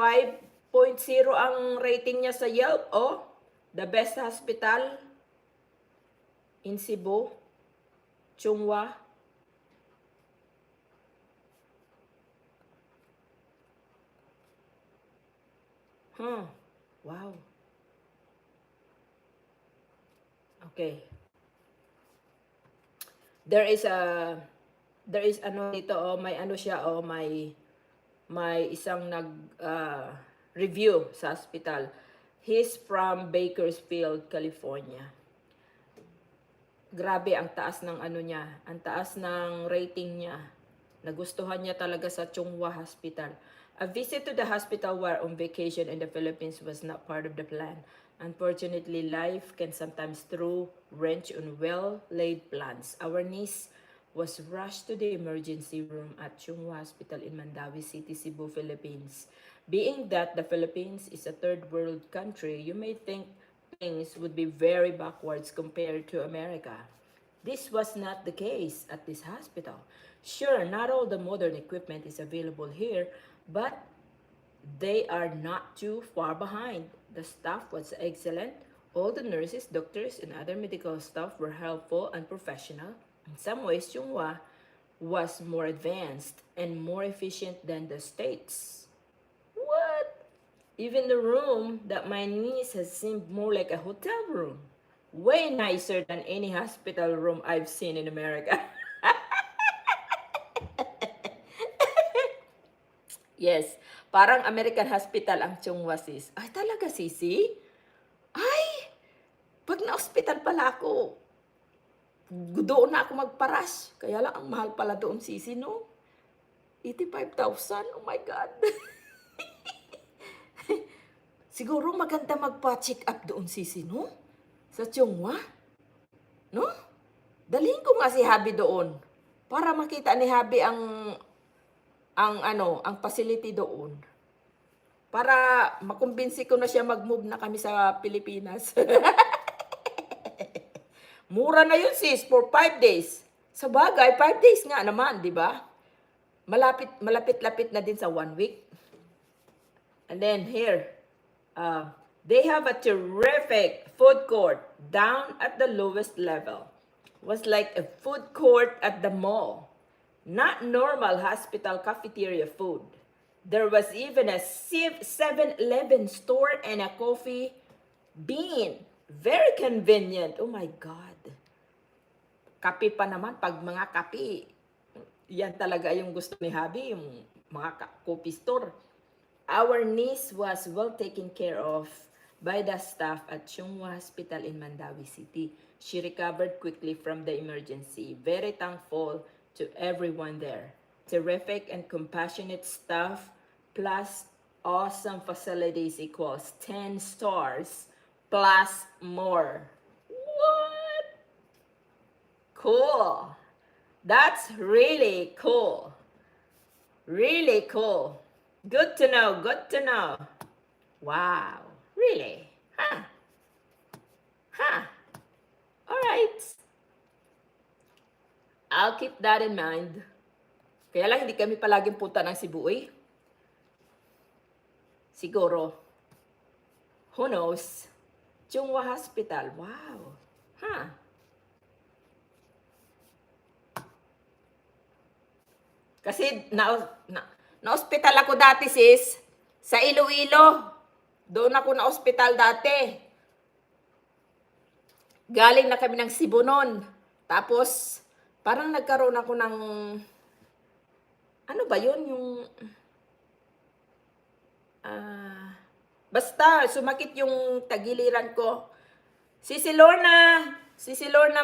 5.0 ang rating niya sa Yelp. Oh, the best hospital in Cebu, Chung Hua. Wow. Okay. There is ano dito, oh, may ano siya, oh, may isang review sa hospital. He's from Bakersfield, California. Grabe ang taas ng ano niya, ang taas ng rating niya. Nagustuhan niya talaga sa Chung Hua Hospital. A visit to the hospital while on vacation in the Philippines was not part of the plan. Unfortunately, life can sometimes throw wrench on well-laid plans. Our niece was rushed to the emergency room at Chung Hua Hospital in Mandawi City, Cebu, Philippines. Being that the Philippines is a third world country, you may think things would be very backwards compared to America. This was not the case at this hospital. Sure, not all the modern equipment is available here, but they are not too far behind. The staff was excellent. All the nurses, doctors, and other medical staff were helpful and professional. In some ways, Chung Hua was more advanced and more efficient than the States. What? Even the room that my niece has seemed more like a hotel room. Way nicer than any hospital room I've seen in America. Yes, parang American hospital ang Chung Hua, sis. Ay, talaga, sisi? Ay, pag na-hospital pala ako, doon na ako magparas. Kaya lang, ang mahal pala doon, sisi, no? 85,000. Oh my God. Siguro maganda magpa-check up doon, sisi, no? Sa Chung Hua. No? Dalhin ko nga si Habi doon. Para makita ni Habi ang facility doon. Para makumbinsi ko na siya mag-move na kami sa Pilipinas. Mura na yun, sis, for 5 days. Sa bagay, 5 days nga naman, di ba? Malapit-lapit na din sa 1 week. And then here, they have a terrific food court down at the lowest level. It was like a food court at the mall. Not normal hospital cafeteria food. There was even a 7-Eleven store and a coffee bean. Very convenient. Oh my God. Kape pa naman, pag mga kape, yan talaga yung gusto ni Habi, yung mga coffee store. Our niece was well taken care of by the staff at Chung Hua Hospital in Mandawi City. She recovered quickly from the emergency. Very thankful to everyone there. Terrific and compassionate staff plus awesome facilities equals 10 stars plus more. What? Cool. That's really cool. Really cool. Good to know. Good to know. Wow. Really? Huh? Huh? All right. I'll keep that in mind. Kaya lang hindi kami palaging punta ng Cebu eh. Siguro. Who knows? Chung Hua Hospital. Wow. Huh. Kasi na-hospital ako dati, sis. Sa Iloilo. Doon ako na-hospital dati. Galing na kami ng Cebu noon. Tapos, parang nagkaroon ako ng, ano ba yun? Yung, basta, sumakit yung tagiliran ko. Sisi Lorna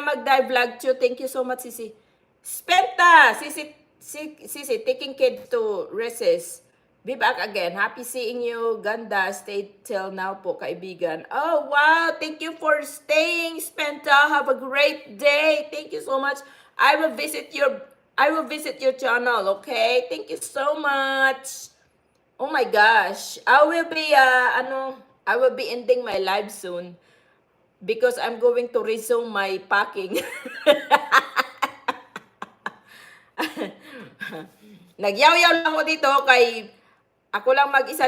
mag-dive vlog too. Thank you so much, Sisi. Spenta, Sisi, taking kids to recess. Be back again. Happy seeing you. Ganda. Stay till now po, kaibigan. Oh, wow. Thank you for staying, Spenta. Have a great day. Thank you so much. I will visit your channel, okay? Thank you so much. Oh my gosh. I will be ending my live soon because I'm going to resume my packing. Nagyaw-yaw lang ako dito kay ako lang mag-isa